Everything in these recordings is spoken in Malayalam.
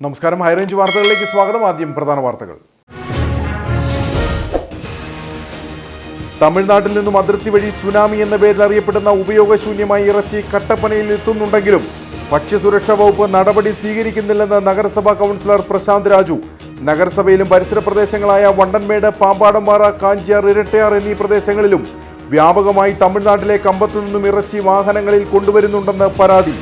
നമസ്കാരം, ഹൈറേഞ്ച് വാർത്തകളിലേക്ക് സ്വാഗതം. ആദ്യം പ്രധാന വാർത്തകൾ. തമിഴ്നാട്ടിൽ നിന്നും അതിർത്തി വഴി സുനാമി എന്ന പേരിൽ അറിയപ്പെടുന്ന ഉപയോഗശൂന്യമായ ഇറച്ചി കട്ടപ്പനയിൽ എത്തുന്നുണ്ടെങ്കിലും ഭക്ഷ്യസുരക്ഷാ വകുപ്പ് നടപടി സ്വീകരിക്കുന്നില്ലെന്ന് നഗരസഭാ കൗൺസിലർ പ്രശാന്ത് രാജു. നഗരസഭയിലും പരിസര പ്രദേശങ്ങളായ വണ്ടൻമേട്, പാമ്പാടംപാറ, കാഞ്ചിയാർ, ഇരട്ടയാർ എന്നീ പ്രദേശങ്ങളിലും വ്യാപകമായി തമിഴ്നാട്ടിലെ കമ്പത്തു നിന്നും ഇറച്ചി വാഹനങ്ങളിൽ കൊണ്ടുവരുന്നുണ്ടെന്ന് പരാതി.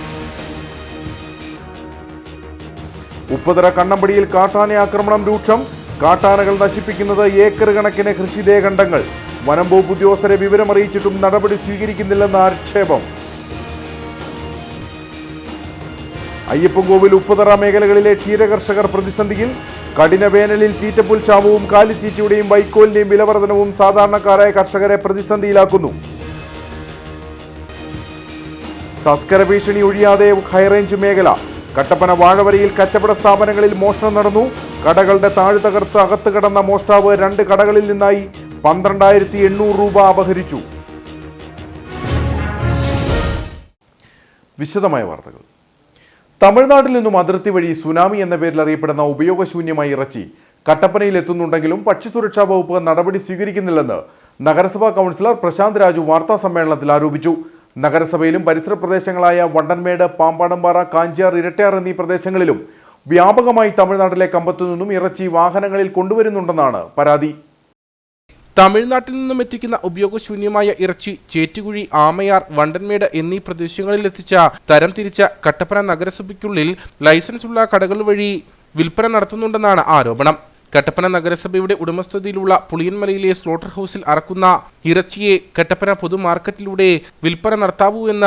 ഉപ്പുതറ കണ്ണമ്പടിയിൽ കാട്ടാന ആക്രമണം രൂക്ഷം. കാട്ടാനകൾ നശിപ്പിക്കുന്നത് ഏക്കർ കണക്കിന് കൃഷിദേഹണ്ഡങ്ങൾ. വനം വകുപ്പ് ഉദ്യോഗസ്ഥരെ വിവരമറിയിച്ചിട്ടും നടപടി സ്വീകരിക്കുന്നില്ലെന്ന ആക്ഷേപം. അയ്യപ്പൻകോവിൽ, ഉപ്പുതറ മേഖലകളിലെ ക്ഷീരകർഷകർ പ്രതിസന്ധിയിൽ. കഠിന വേനലിൽ തീറ്റപ്പുൽ ക്ഷാമവും കാലിത്തീറ്റയുടെയും വൈക്കോലിന്റെയും വിലവർധനവും സാധാരണക്കാരായ കർഷകരെ പ്രതിസന്ധിയിലാക്കുന്നു. തസ്കര ഭീഷണി ഒഴിയാതെ ഹൈറേഞ്ച് മേഖല. കട്ടപ്പന വാഴവരയിൽ കച്ചവട സ്ഥാപനങ്ങളിൽ മോഷണം നടന്നു. കടകളുടെ താഴ് തകർത്ത് അകത്ത് കടന്ന മോഷ്ടാവ് 2 കടകളിൽ നിന്നായി 12,800 രൂപ അപഹരിച്ചു. വിശദമായ വാർത്തകൾ. തമിഴ്നാട്ടിൽ നിന്നും അതിർത്തി വഴി സുനാമി എന്ന പേരിൽ അറിയപ്പെടുന്ന ഉപയോഗശൂന്യമായ ഇറച്ചി കട്ടപ്പനയിൽ എത്തുന്നുണ്ടെങ്കിലും ഭക്ഷ്യസുരക്ഷാ വകുപ്പ് നടപടി സ്വീകരിക്കുന്നില്ലെന്ന് നഗരസഭാ കൗൺസിലർ പ്രശാന്ത് രാജു വാർത്താ സമ്മേളനത്തിൽ ആരോപിച്ചു. നഗരസഭയിലും പരിസര പ്രദേശങ്ങളായ വണ്ടൻമേട്, പാമ്പാടംപാറ, കാഞ്ചിയാർ, ഇരട്ടയാർ എന്നീ പ്രദേശങ്ങളിലും വ്യാപകമായി തമിഴ്നാട്ടിലെ കമ്പത്തു നിന്നും ഇറച്ചി വാഹനങ്ങളിൽ കൊണ്ടുവരുന്നുണ്ടെന്നാണ് പരാതി. തമിഴ്നാട്ടിൽ നിന്നും എത്തിക്കുന്ന ഉപയോഗശൂന്യമായ ഇറച്ചി ചേറ്റുകുഴി, ആമയാർ, വണ്ടൻമേട് എന്നീ പ്രദേശങ്ങളിൽ എത്തിച്ച തരംതിരിച്ച കട്ടപ്പന നഗരസഭയ്ക്കുള്ളിൽ ലൈസൻസുള്ള കടകൾ വഴി വിൽപ്പന നടത്തുന്നുണ്ടെന്നാണ് ആരോപണം. കട്ടപ്പന നഗരസഭയുടെ ഉടമസ്ഥതയിലുള്ള പുളിയൻമലയിലെ സ്ലോട്ടർ ഹൌസിൽ അറക്കുന്ന ഇറച്ചിയെ കട്ടപ്പന പൊതുമാർക്കറ്റിലൂടെ വിൽപ്പന നടത്താവൂ എന്ന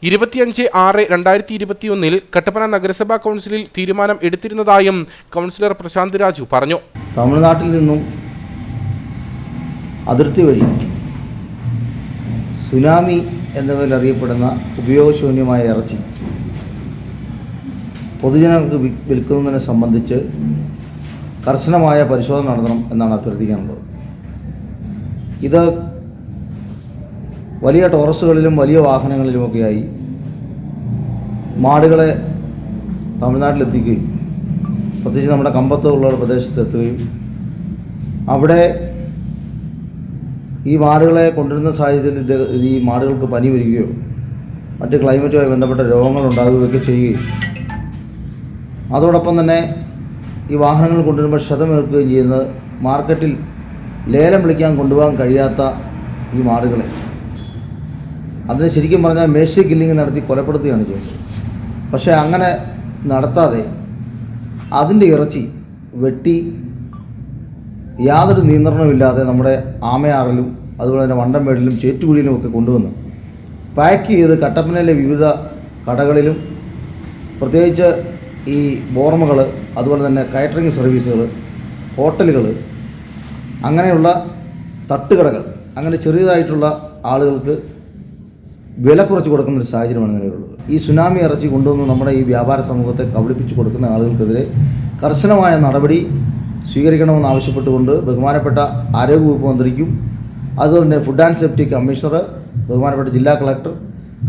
25/6/2021 കട്ടപ്പന നഗരസഭാ കൗൺസിലിൽ തീരുമാനം എടുത്തിരുന്നതായും കൗൺസിലർ പ്രശാന്ത് രാജു പറഞ്ഞു. തമിഴ്നാട്ടിൽ നിന്നും അതിർത്തി വഴി സുനാമി എന്ന പേരിൽ അറിയപ്പെടുന്ന ഉപയോഗശൂന്യമായ ഇറച്ചി പൊതുജനങ്ങൾക്ക് വിൽക്കുന്നതിനെ സംബന്ധിച്ച് കർശനമായ പരിശോധന നടത്തണം എന്നാണ് അഭ്യർത്ഥിക്കാനുള്ളത്. ഇത് വലിയ ടോറസുകളിലും വലിയ വാഹനങ്ങളിലുമൊക്കെയായി മാടുകളെ തമിഴ്നാട്ടിലെത്തിക്കുകയും പ്രത്യേകിച്ച് നമ്മുടെ കമ്പത്തുള്ള പ്രദേശത്തെത്തുകയും അവിടെ ഈ മാടുകളെ കൊണ്ടുവരുന്ന സാഹചര്യത്തിൽ ഈ മാടുകൾക്ക് പനി വരികയോ മറ്റ് ക്ലൈമറ്റുമായി ബന്ധപ്പെട്ട രോഗങ്ങൾ ഉണ്ടാകുകയൊക്കെ ചെയ്യുകയും അതോടൊപ്പം തന്നെ ഈ വാഹനങ്ങൾ കൊണ്ടുവരുമ്പോൾ ക്ഷതമേൽക്കുകയും ചെയ്യുന്നത് മാർക്കറ്റിൽ ലേലം വിളിക്കാൻ കൊണ്ടുപോകാൻ കഴിയാത്ത ഈ മാടുകളെ അതിന് ശരിക്കും പറഞ്ഞാൽ മേഴ്സി കില്ലിങ് നടത്തി കൊലപ്പെടുത്തുകയാണ് ചെയ്യുന്നത്. പക്ഷേ അങ്ങനെ നടത്താതെ അതിൻ്റെ ഇറച്ചി വെട്ടി യാതൊരു നിയന്ത്രണമില്ലാതെ നമ്മുടെ ആമയാറിലും അതുപോലെ തന്നെ വണ്ടൻമേടിലും ചേറ്റുകുഴിയിലും ഒക്കെ കൊണ്ടുവന്ന് പാക്ക് ചെയ്ത് കട്ടപ്പനയിലെ വിവിധ കടകളിലും പ്രത്യേകിച്ച് ഈ ബോർമകൾ, അതുപോലെ തന്നെ കാറ്ററിംഗ് സർവീസുകൾ, ഹോട്ടലുകൾ, അങ്ങനെയുള്ള തട്ടുകടകൾ, അങ്ങനെ ചെറിയതായിട്ടുള്ള ആളുകൾക്ക് വില കുറച്ച് കൊടുക്കുന്നൊരു സാഹചര്യമാണ് നിലവിലുള്ളത്. ഈ സുനാമി ഇറച്ചി കൊണ്ടുവന്ന് നമ്മുടെ ഈ വ്യാപാര സമൂഹത്തെ കബളിപ്പിച്ച് കൊടുക്കുന്ന ആളുകൾക്കെതിരെ കർശനമായ നടപടി സ്വീകരിക്കണമെന്ന് ആവശ്യപ്പെട്ടുകൊണ്ട് ബഹുമാനപ്പെട്ട ആരോഗ്യവകുപ്പ് മന്ത്രിക്കും അതുപോലെ തന്നെ ഫുഡ് ആൻഡ് സേഫ്റ്റി കമ്മീഷണർ, ബഹുമാനപ്പെട്ട ജില്ലാ കളക്ടർ,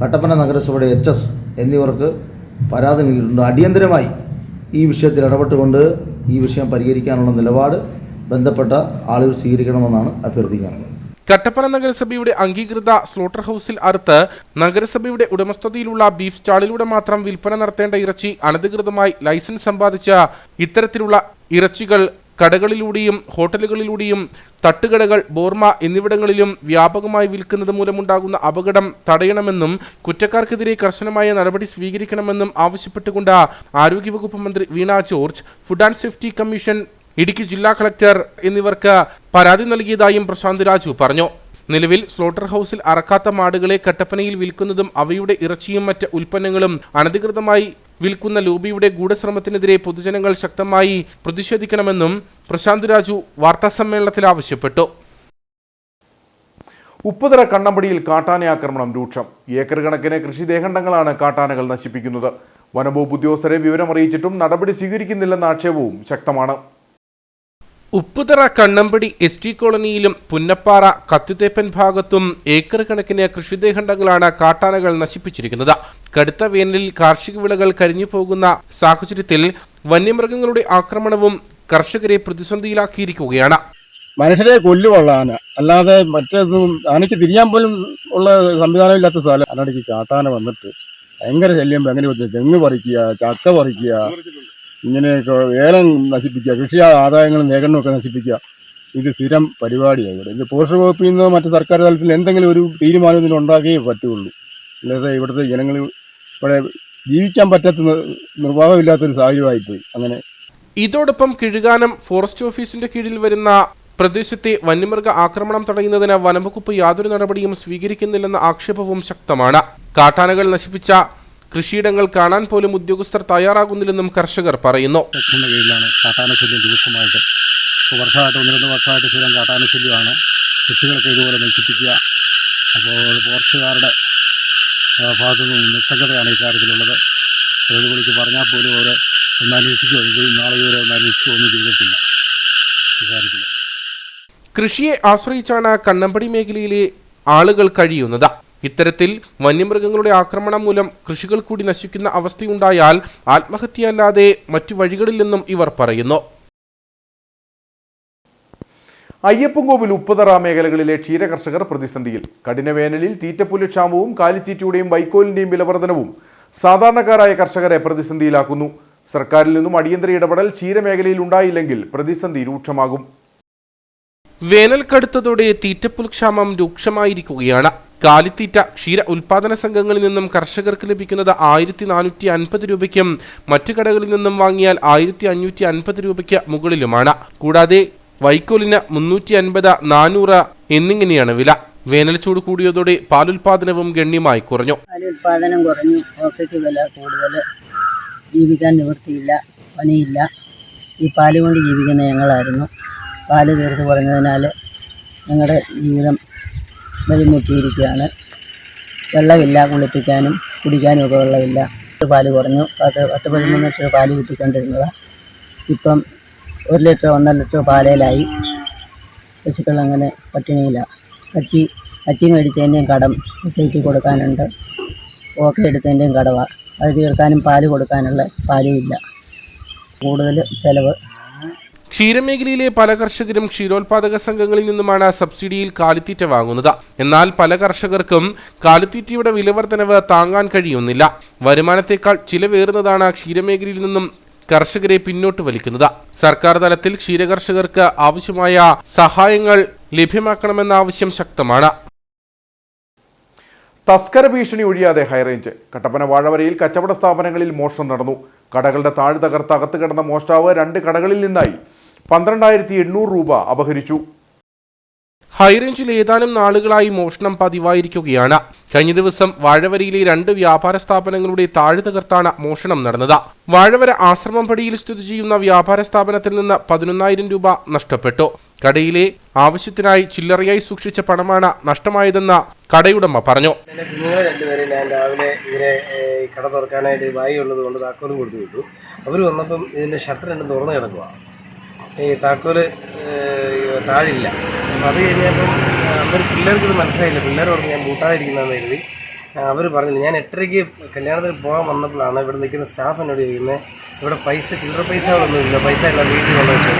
കട്ടപ്പന നഗരസഭയുടെ HS എന്നിവർക്ക് പരാതി നൽകിയിട്ടുണ്ട്. അടിയന്തരമായി ഈ വിഷയത്തിൽ ഇടപെട്ടുകൊണ്ട് ഈ വിഷയം പരിഹരിക്കാനുള്ള നിലപാട് ബന്ധപ്പെട്ട ആളുകൾ സ്വീകരിക്കണമെന്നാണ് അഭ്യർത്ഥിക്കാനുള്ളത്. കട്ടപ്പന നഗരസഭയുടെ അംഗീകൃത സ്ലോട്ടർ ഹൌസിൽ അറുത്ത് നഗരസഭയുടെ ഉടമസ്ഥതയിലുള്ള ബീഫ് സ്റ്റാളിലൂടെ മാത്രം വിൽപ്പന നടത്തേണ്ട ഇറച്ചി അനധികൃതമായി ലൈസൻസ് സമ്പാദിച്ച ഇത്തരത്തിലുള്ള ഇറച്ചികൾ കടകളിലൂടെയും ഹോട്ടലുകളിലൂടെയും തട്ടുകടകൾ, ബോർമ എന്നിവിടങ്ങളിലും വ്യാപകമായി വിൽക്കുന്നത് മൂലമുണ്ടാകുന്ന അപകടം തടയണമെന്നും കുറ്റക്കാർക്കെതിരെ കർശനമായ നടപടി സ്വീകരിക്കണമെന്നും ആവശ്യപ്പെട്ടുകൊണ്ട് ആരോഗ്യവകുപ്പ് മന്ത്രി Veena George, food and safety commission, Idukki ജില്ലാ കളക്ടർ എന്നിവർക്ക് പരാതി നൽകിയതായും പ്രശാന്ത് രാജു പറഞ്ഞു. നിലവിൽ സ്ലോട്ടർ ഹൌസിൽ അറക്കാത്ത മാടുകളെ കട്ടപ്പനയിൽ വിൽക്കുന്നതും അവയുടെ ഇറച്ചിയും മറ്റ് ഉൽപ്പന്നങ്ങളും അനധികൃതമായി വിൽക്കുന്ന ലോബിയുടെ ഗൂഢശ്രമത്തിനെതിരെ പൊതുജനങ്ങൾ ശക്തമായി പ്രതിഷേധിക്കണമെന്നും പ്രശാന്ത് രാജു വാർത്താസമ്മേളനത്തിൽ ആവശ്യപ്പെട്ടു. ഉപ്പുതറ കണ്ണമ്പടിയിൽ കാട്ടാന ആക്രമണം രൂക്ഷം. ഏക്കർ കണക്കിന് കൃഷിദേഹണ്ഡങ്ങളാണ് കാട്ടാനകൾ നശിപ്പിക്കുന്നത്. വനംവകുപ്പ് ഉദ്യോഗസ്ഥരെ വിവരമറിയിച്ചിട്ടും നടപടി സ്വീകരിക്കുന്നില്ലെന്ന ആക്ഷേപവും ശക്തമാണ്. ഉപ്പുതറ കണ്ണമ്പടി ST കോളനിയിലും പുന്നപ്പാറ കത്തുതേപ്പൻ ഭാഗത്തും ഏക്കർ കണക്കിന് കൃഷിദേഹണ്ഡങ്ങളാണ് കാട്ടാനകൾ നശിപ്പിച്ചിരിക്കുന്നത്. കടുത്ത വേനലിൽ കാർഷിക വിളകൾ കരിഞ്ഞു പോകുന്ന സാഹചര്യത്തിൽ വന്യമൃഗങ്ങളുടെ ആക്രമണവും കർഷകരെ പ്രതിസന്ധിയിലാക്കിയിരിക്കുകയാണ്. മനുഷ്യരെ കൊല്ലുകൊള്ള ആന, അല്ലാതെ മറ്റേതും ആനയ്ക്ക് തിരിയാൻ പോലും ഉള്ള സംവിധാനമില്ലാത്ത സ്ഥലം. ആനയ്ക്ക് കാട്ടാന വന്നിട്ട് ഭയങ്കര ശല്യം. അങ്ങനെ തെങ്ങ് പറിക്കുക, ചക്ക പറിക്കുക, ഇങ്ങനെയൊക്കെ ഏലം നശിപ്പിക്കുക, കൃഷി ആദായങ്ങളും വേഗനമൊക്കെ നശിപ്പിക്കുക. ഇത് സ്ഥിരം പരിപാടിയാണ് ഇവിടെ. ഇത് ഫോറസ്റ്റ് വകുപ്പിൽ നിന്നോ മറ്റ് സർക്കാർ തലത്തിൽ എന്തെങ്കിലും ഒരു തീരുമാനം ഇതിന് ഉണ്ടാക്കിയേ പറ്റുള്ളൂ. അല്ലാതെ ഇവിടുത്തെ ജനങ്ങൾ ഇവിടെ ജീവിക്കാൻ പറ്റാത്ത നിർവാഹമില്ലാത്തൊരു സാഹചര്യമായിപ്പോയി. അങ്ങനെ ഇതോടൊപ്പം കിഴുകാനം ഫോറസ്റ്റ് ഓഫീസിന്റെ കീഴിൽ വരുന്ന പ്രദേശത്തെ വന്യമൃഗ ആക്രമണം തടയുന്നതിന് വനംവകുപ്പ് യാതൊരു നടപടിയും സ്വീകരിക്കുന്നില്ലെന്ന ആക്ഷേപവും ശക്തമാണ്. കാട്ടാനകൾ നശിപ്പിച്ച കൃഷിയിടങ്ങൾ കാണാൻ പോലും ഉദ്യോഗസ്ഥർ തയ്യാറാകുന്നില്ലെന്നും കർഷകർ പറയുന്നു. കീഴിലാണ് കാട്ടാനശല്യം രൂക്ഷമായിട്ട് വർഷമായിട്ട് 1-2 വർഷമായിട്ട് സ്ഥിരം കാട്ടാനശല്യമാണ്. കൃഷികളൊക്കെ ഇതുപോലെ നശിപ്പിക്കുക. അപ്പോൾ ഫോറസ്റ്റുകാരുടെ ഭാഗത്തു നിന്നും നിസ്സംഗതയാണ് ഇക്കാര്യത്തിലുള്ളത്. പ്രതിപണിക്ക് പറഞ്ഞാൽ പോലും അവർ ഒന്നന്വേഷിക്കുകയോ നാളെ ഇവരെ ഒന്നന്വേഷിക്കുകയോ ഒന്നും ചെയ്തിട്ടില്ല ഇക്കാര്യത്തിൽ. കൃഷിയെ ആശ്രയിച്ചാണ് കണ്ണമ്പടി മേഖലയിലെ ആളുകൾ കഴിയുന്നത്. ഇത്തരത്തിൽ വന്യമൃഗങ്ങളുടെ ആക്രമണം മൂലം കൃഷികൾ കൂടി നശിക്കുന്ന അവസ്ഥയുണ്ടായാൽ ആത്മഹത്യയല്ലാതെ മറ്റു വഴികളില്ലെന്നും ഇവർ പറയുന്നു. അയ്യപ്പൻകോവിൽ ഉപ്പുതറ മേഖലകളിലെ ക്ഷീരകർഷകർ പ്രതിസന്ധിയിൽ. കഠിന വേനലിൽ തീറ്റപ്പുല്ല് ക്ഷാമവും കാലിത്തീറ്റയുടെയും വൈക്കോലിന്റെയും വിലവർധനവും സാധാരണക്കാരായ കർഷകരെ പ്രതിസന്ധിയിലാക്കുന്നു. സർക്കാരിൽ നിന്നും അടിയന്തര ഇടപെടൽ ക്ഷീരമേഖലയിൽ ഉണ്ടായില്ലെങ്കിൽ പ്രതിസന്ധി രൂക്ഷമാകും. വേനൽ കടുത്തതോടെ തീറ്റപ്പുൽ ക്ഷാമം രൂക്ഷമായിരിക്കുകയാണ്. കാലിത്തീറ്റ ക്ഷീര ഉൽപാദന സംഘങ്ങളിൽ നിന്നും കർഷകർക്ക് ലഭിക്കുന്നത് 1450 രൂപയ്ക്കും മറ്റു കടകളിൽ നിന്നും വാങ്ങിയാൽ 1550 രൂപയ്ക്ക് മുകളിലുമാണ്. കൂടാതെ വൈക്കോലിന് 350, 400 എന്നിങ്ങനെയാണ് വില. വേനൽ ചൂട് കൂടിയതോടെ പാലുൽപാദനവും ഗണ്യമായി കുറഞ്ഞു. പാലുൽപാദനം കുറഞ്ഞു, ഓക്സിക്ക് വില കൂടുതൽ, ജീവിക്കാൻ നിവൃത്തിയില്ല, പണിയില്ല. ഈ പാല് കൊണ്ട് ജീവിക്കുന്ന ഞങ്ങളായിരുന്നു. പാല് തീർത്ത് കുറഞ്ഞതിനാൽ ഞങ്ങളുടെ ജീവിതം ബുദ്ധിമുട്ടിയിരിക്കുകയാണ്. വെള്ളമില്ല, കുളിപ്പിക്കാനും കുടിക്കാനും ഒക്കെ വെള്ളമില്ല. പാല് കുറഞ്ഞു. 10-13 ലിറ്റർ പാല് കിട്ടിക്കൊണ്ടിരുന്നതാണ്. ഇപ്പം 1 ലിറ്റർ 1.5 ലിറ്റർ പാലയിലായി. പശുക്കൾ അങ്ങനെ പട്ടിണിയിലാണ്. അച്ചി മേടിച്ചതിൻ്റെയും കടം സൊസൈറ്റി കൊടുക്കാനുണ്ട്. ഓക്കെ എടുത്തതിൻ്റെയും കടവാണ്. അത് തീർക്കാനും പാല് കൊടുക്കാനുള്ള പാലുമില്ല. കൂടുതൽ ചെലവ്. ക്ഷീരമേഖലയിലെ പല കർഷകരും ക്ഷീരോത്പാദക സംഘങ്ങളിൽ നിന്നുമാണ് സബ്സിഡിയിൽ കാലിത്തീറ്റ വാങ്ങുന്നത്. എന്നാൽ പല കർഷകർക്കും കാലിത്തീറ്റയുടെ വിലവർധനവ് താങ്ങാൻ കഴിയുന്നില്ല. വരുമാനത്തേക്കാൾ ചിലവേറുന്നതാണ് ക്ഷീരമേഖലയിൽ നിന്നും കർഷകരെ പിന്നോട്ട് വലിക്കുന്നത്. സർക്കാർ തലത്തിൽ ക്ഷീരകർഷകർക്ക് ആവശ്യമായ സഹായങ്ങൾ ലഭ്യമാക്കണമെന്ന ആവശ്യം ശക്തമാണ്. തസ്കര ഭീഷണി ഒഴിയാതെ ഹൈറേഞ്ച്. കട്ടപ്പന വാഴവരയിൽ കച്ചവട സ്ഥാപനങ്ങളിൽ മോഷണം നടന്നു. കടകളുടെ താഴ് തകർത്ത് അകത്ത് കിടന്ന മോഷ്ടാവ് 2 കടകളിൽ നിന്നായി 12,800 രൂപ അപഹരിച്ചു. ഹൈറേഞ്ചിൽ ഏതാനും നാളുകളായി മോഷണം പതിവായിരിക്കുകയാണ്. കഴിഞ്ഞ ദിവസം വാഴവരയിലെ 2 വ്യാപാര സ്ഥാപനങ്ങളുടെ താഴ് തകർത്താണ് മോഷണം നടന്നത്. വാഴവര ആശ്രമംപടിയിൽ സ്ഥിതി ചെയ്യുന്ന വ്യാപാര സ്ഥാപനത്തിൽ നിന്ന് 11,000 രൂപ നഷ്ടപ്പെട്ടു. കടയിലെ ആവശ്യത്തിനായി ചില്ലറയായി സൂക്ഷിച്ച പണമാണ് നഷ്ടമായതെന്ന് കടയുടമ പറഞ്ഞു. കുഞ്ഞുങ്ങളെ 2 പേരെ ഞാൻ രാവിലെ ഇവരെ കട തുറക്കാനായിട്ട് വായി ഉള്ളത് കൊണ്ട് താക്കോലും കൊടുത്തു വിട്ടു. അവർ വന്നപ്പം ഇതിൻ്റെ ഷട്ടർ 2 തുറന്ന് കിടക്കുക. ഈ താക്കോല് താഴില്ല. അപ്പോൾ അത് കഴിഞ്ഞപ്പം അവർ പിള്ളേർക്കിത് മനസ്സിലായില്ല. പിള്ളേർ പറഞ്ഞു ഞാൻ കൂട്ടാതിരിക്കുന്നതെന്ന് കരുതി. അവർ പറഞ്ഞില്ല. ഞാൻ 8:30 കല്യാണത്തിന് പോകാൻ വന്നപ്പോഴാണ് ഇവിടെ നിൽക്കുന്ന സ്റ്റാഫ് എന്നോട് ചോദിക്കുന്നത്, ഇവിടെ ചില്ലറ പൈസകളൊന്നുമില്ല, പൈസ എല്ലാം വീട്ടിൽ കൊണ്ട് വെച്ചു.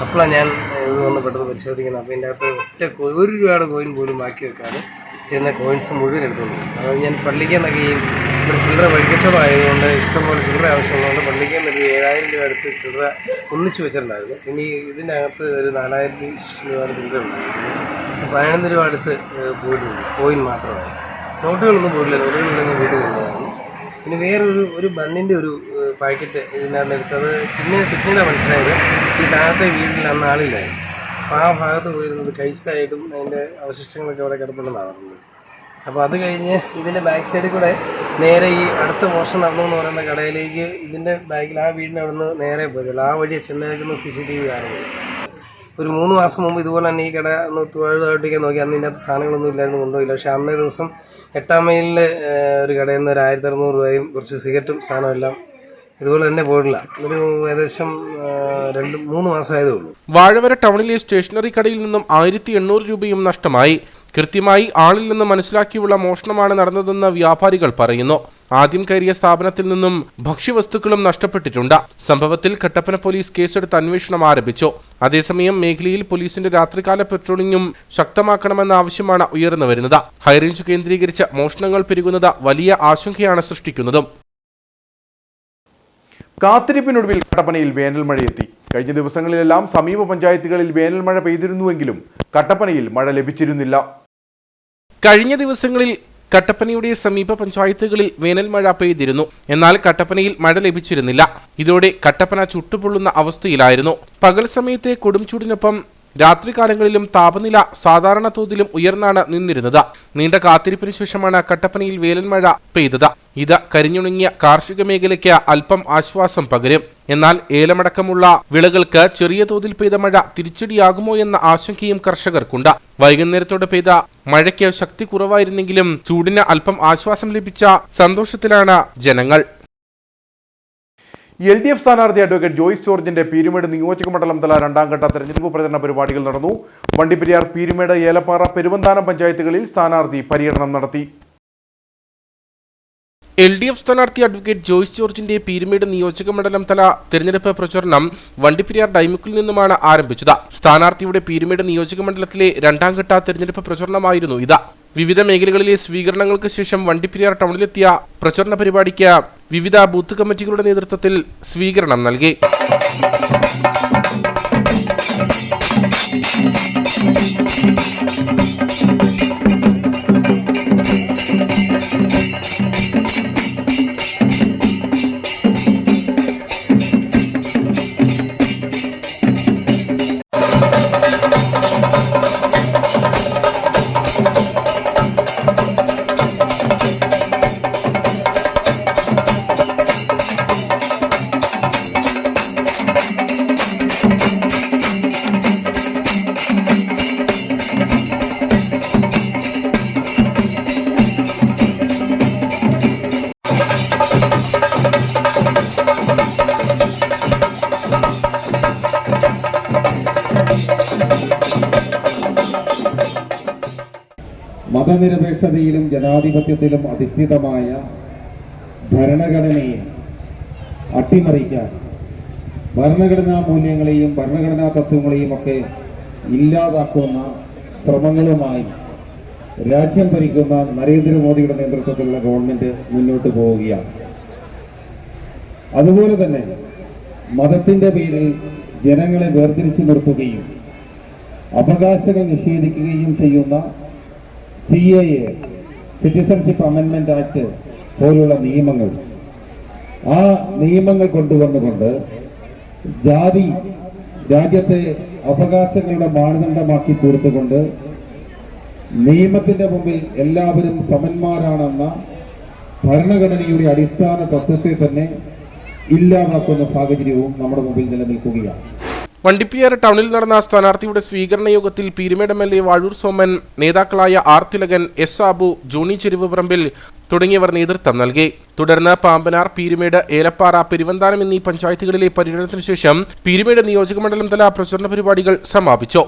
അപ്പോഴാണ് ഞാൻ ഇത് വന്ന് പെട്ടെന്ന് പരിശോധിക്കുന്നത്. അപ്പോൾ ഇതിൻ്റെ അകത്ത് ₹1 രൂപയുടെ കോയിൻ പോലും ബാക്കി വെക്കാതെ ഇരുന്ന കോയിൻസ് മുഴുവൻ എടുത്തുകൊണ്ട്. അത് ഞാൻ പള്ളിക്കെന്നൊക്കെ ഇവിടെ ചില്ലറ വഴിക്കച്ചവടമായതുകൊണ്ട് ഇഷ്ടംപോലെ ചില്ലറ ആവശ്യമുള്ളതുകൊണ്ട് പള്ളിക്കെന്നൊക്കെ 7,000 രൂപ അടുത്ത് ചില്ലറ ഒന്നിച്ച് വെച്ചിട്ടുണ്ടായിരുന്നു. ഇനി ഇതിൻ്റെ അകത്ത് ഒരു 4,000 രൂപ ചില്ലറ ഉണ്ടായിരുന്നു. 11 രൂപ അടുത്ത് പോയിട്ടുണ്ട്. കോയിൻ മാത്രമായി. നോട്ടുകളൊന്നും പോയില്ല. നോട്ടുകളിലൊന്നും വീട്ടിൽ കൊണ്ടുപോകാറുണ്ട്. പിന്നെ വേറൊരു ബണ്ണിൻ്റെ ഒരു പാക്കറ്റ് ഇതിനകത്ത് എടുത്തത് പിന്നീട് മനസ്സിലായത് ഈ താഴത്തെ വീട്ടിൽ അന്ന് ആളില്ലായിരുന്നു. അപ്പോൾ ആ ഭാഗത്ത് പോയിരുന്നത് കഴിച്ചായിട്ടും അതിൻ്റെ അവശിഷ്ടങ്ങളൊക്കെ അവിടെ കിടപ്പുണ്ടെന്നാണ് പറഞ്ഞത്. അപ്പോൾ അത് കഴിഞ്ഞ് ഇതിൻ്റെ ബാക്ക് സൈഡിൽ കൂടെ നേരെ ഈ അടുത്ത മോഷണം നടന്നു എന്ന് പറയുന്ന കടയിലേക്ക് ഇതിൻ്റെ ബാക്കിൽ ആ വീടിൻ്റെ അവിടെ നിന്ന് നേരെ പോയതല്ല. ആ വഴിയെ ചെന്നേക്കുന്ന CCTV കാണുന്നത്. ഒരു 3 മാസം മുമ്പ് ഇതുപോലെ തന്നെ ഈ കട ഒന്ന് തൊഴിലാട്ടിക്കാൻ നോക്കി. അന്ന് ഇതിനകത്ത് സാധനങ്ങളൊന്നും ഇല്ലായിരുന്നു, കൊണ്ടുപോയില്ല. പക്ഷേ അന്നേ ദിവസം 8-ാം മൈലിൽ ഒരു കടയിൽ നിന്ന് 1,600 രൂപയും കുറച്ച് സിഗരറ്റും സാധനമെല്ലാം ഇതുപോലെ തന്നെ പോയിട്ടില്ല. ഒരു ഏകദേശം 2-3 മാസമായതേ ഉള്ളൂ. വാഴവര ടൗണിലെ സ്റ്റേഷനറി കടയിൽ നിന്നും 1,800 രൂപയും നഷ്ടമായി. കൃത്യമായി ആളിൽ നിന്ന് മനസ്സിലാക്കിയുള്ള മോഷണമാണ് നടന്നതെന്ന് വ്യാപാരികൾ പറയുന്നു. ആദ്യം കയറിയ സ്ഥാപനത്തിൽ നിന്നും ഭക്ഷ്യവസ്തുക്കളും നഷ്ടപ്പെട്ടിട്ടുണ്ട്. സംഭവത്തിൽ കട്ടപ്പന പോലീസ് കേസെടുത്ത് അന്വേഷണം ആരംഭിച്ചു. അതേസമയം മേഖലയിൽ പോലീസിന്റെ രാത്രികാല പെട്രോളിംഗും ശക്തമാക്കണമെന്ന ആവശ്യമാണ് ഉയർന്നു വരുന്നത്. ഹൈറേഞ്ച് കേന്ദ്രീകരിച്ച് മോഷണങ്ങൾ പെരുകുന്നത് വലിയ ആശങ്കയാണ് സൃഷ്ടിക്കുന്നതും. കാത്തിരിപ്പിനൊടുവിൽ കട്ടപ്പനയിൽ വേനൽ മഴയെത്തി. കഴിഞ്ഞ ദിവസങ്ങളിലെല്ലാം സമീപ പഞ്ചായത്തുകളിൽ വേനൽ മഴ പെയ്തിരുന്നുവെങ്കിലും കട്ടപ്പനയിൽ മഴ ലഭിച്ചിരുന്നില്ല. കഴിഞ്ഞ ദിവസങ്ങളിൽ കട്ടപ്പനയുടെ സമീപ പഞ്ചായത്തുകളിൽ വേനൽ മഴ പെയ്തിരുന്നു. എന്നാൽ കട്ടപ്പനയിൽ മഴ ലഭിച്ചിരുന്നില്ല. ഇതോടെ കട്ടപ്പന ചുട്ടുപൊള്ളുന്ന അവസ്ഥയിലായിരുന്നു. പകൽ സമയത്തെ കൊടുംചൂടിനൊപ്പം രാത്രികാലങ്ങളിലും താപനില സാധാരണ തോതിലും ഉയർന്നാണ് നിന്നിരുന്നത്. നീണ്ട കാത്തിരിപ്പിന് ശേഷമാണ് കട്ടപ്പനയിൽ വേനൽ മഴ പെയ്തത്. ഇത് കരിഞ്ഞുണങ്ങിയ കാർഷിക മേഖലയ്ക്ക് അല്പം ആശ്വാസം പകരും. എന്നാൽ ഏലമടക്കമുള്ള വിളകൾക്ക് ചെറിയ തോതിൽ പെയ്ത മഴ തിരിച്ചടിയാകുമോ എന്ന ആശങ്കയും കർഷകർക്കുണ്ട്. വൈകുന്നേരത്തോടെ പെയ്ത മഴയ്ക്ക് ശക്തി കുറവായിരുന്നെങ്കിലും ചൂടിന് അല്പം ആശ്വാസം ലഭിച്ച സന്തോഷത്തിലാണ് ജനങ്ങൾ. LDF സ്ഥാനാർത്ഥി അഡ്വക്കേറ്റ് ജോയ്സ് ജോർജിന്റെ പീരുമേട് നിയോജകമണ്ഡലം തല രണ്ടാംഘട്ട തെരഞ്ഞെടുപ്പ് പ്രചരണ പരിപാടികൾ നടന്നു. വണ്ടിപ്പെരിയാർ, പീരുമേട്, ഏലപ്പാറ, പെരുവന്താനം പഞ്ചായത്തുകളിൽ സ്ഥാനാർത്ഥി പര്യടനം നടത്തി. LDF സ്ഥാനാർത്ഥി അഡ്വക്കേറ്റ് ജോയ്സ് ജോർജിന്റെ പീരുമേട് നിയോജകമണ്ഡലം തല തെരഞ്ഞെടുപ്പ് പ്രചരണം വണ്ടിപ്പെരിയാർ ഡൈമുക്കിൽ നിന്നുമാണ് ആരംഭിച്ചത്. സ്ഥാനാർത്ഥിയുടെ പീരുമേട് നിയോജകമണ്ഡലത്തിലെ രണ്ടാംഘട്ട തെരഞ്ഞെടുപ്പ് പ്രചരണമായിരുന്നു ഇത്. വിവിധ മേഖലകളിലെ സ്വീകരണങ്ങൾക്ക് ശേഷം വണ്ടിപ്പെരിയാർ ടൗണിലെത്തിയ പ്രചരണ പരിപാടിക്ക് വിവിധ ബൂത്ത് കമ്മിറ്റികളുടെ നേതൃത്വത്തിൽ സ്വീകരണം നൽകി. മതനിരപേക്ഷതയിലും ജനാധിപത്യത്തിലും അധിഷ്ഠിതമായ ഭരണഘടനയെ അട്ടിമറിക്കാൻ ഭരണഘടനാ മൂല്യങ്ങളെയും ഭരണഘടനാ തത്വങ്ങളെയും ഒക്കെ ഇല്ലാതാക്കുന്ന ശ്രമങ്ങളുമായി രാജ്യം ഭരിക്കുന്ന നരേന്ദ്രമോദിയുടെ നേതൃത്വത്തിലുള്ള ഗവൺമെന്റ് മുന്നോട്ട് പോവുകയാണ്. അതുപോലെ തന്നെ മതത്തിന്റെ പേരിൽ ജനങ്ങളെ വേർതിരിച്ചു നിർത്തുകയും അവകാശങ്ങൾ നിഷേധിക്കുകയും ചെയ്യുന്ന CAA സിറ്റിസൺഷിപ്പ് അമെൻമെന്റ് ആക്ട് പോലുള്ള നിയമങ്ങൾ, ആ നിയമങ്ങൾ കൊണ്ടുവന്നുകൊണ്ട് ജാതി രാജ്യത്തെ അവകാശങ്ങളുടെ മാനദണ്ഡമാക്കി തീർത്തുകൊണ്ട് നിയമത്തിന്റെ മുമ്പിൽ എല്ലാവരും സമന്മാരാണെന്ന ഭരണഘടനയുടെ അടിസ്ഥാന തത്വത്തെ തന്നെ ഇല്ലാതാക്കുന്ന സാഹചര്യവും നമ്മുടെ മുമ്പിൽ നിലനിൽക്കുകയാണ്. വണ്ടിപ്പെരിയാർ ടൗണിൽ നടന്ന സ്ഥാനാർത്ഥിയുടെ സ്വീകരണ യോഗത്തിൽ പീരുമേട് MLA വാഴൂർ സോമൻ, നേതാക്കളായ R. തിലകൻ, S. സാബു, ജോണി ചെരുവപറമ്പിൽ തുടങ്ങിയവർ നേതൃത്വം നൽകി. തുടർന്ന് പാമ്പനാർ, പീരുമേട്, ഏലപ്പാറ, പെരുവന്താനം എന്നീ പഞ്ചായത്തുകളിലെ പര്യടനത്തിനു ശേഷം പീരുമേട് നിയോജകമണ്ഡലം തല പ്രചരണ പരിപാടികൾ സമാപിച്ചു.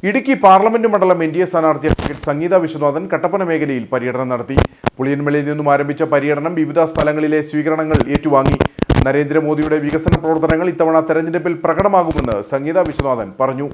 ഇടുക്കി പാർലമെന്റ് മണ്ഡലം NDA സ്ഥാനാർത്ഥി അഡ്വക്കേറ്റ് സംഗീത വിശ്വനാഥൻ കട്ടപ്പന മേഖലയിൽ പര്യടനം നടത്തി. പുളിയൻമലയിൽ നിന്നും ആരംഭിച്ച പര്യടനം വിവിധ സ്ഥലങ്ങളിലെ സ്വീകരണങ്ങൾ ഏറ്റുവാങ്ങി. നരേന്ദ്രമോദിയുടെ വികസന പ്രവർത്തനങ്ങൾ ഇത്തവണ തെരഞ്ഞെടുപ്പിൽ പ്രകടമാകുമെന്ന് സംഗീത വിശ്വനാഥൻ പറഞ്ഞു.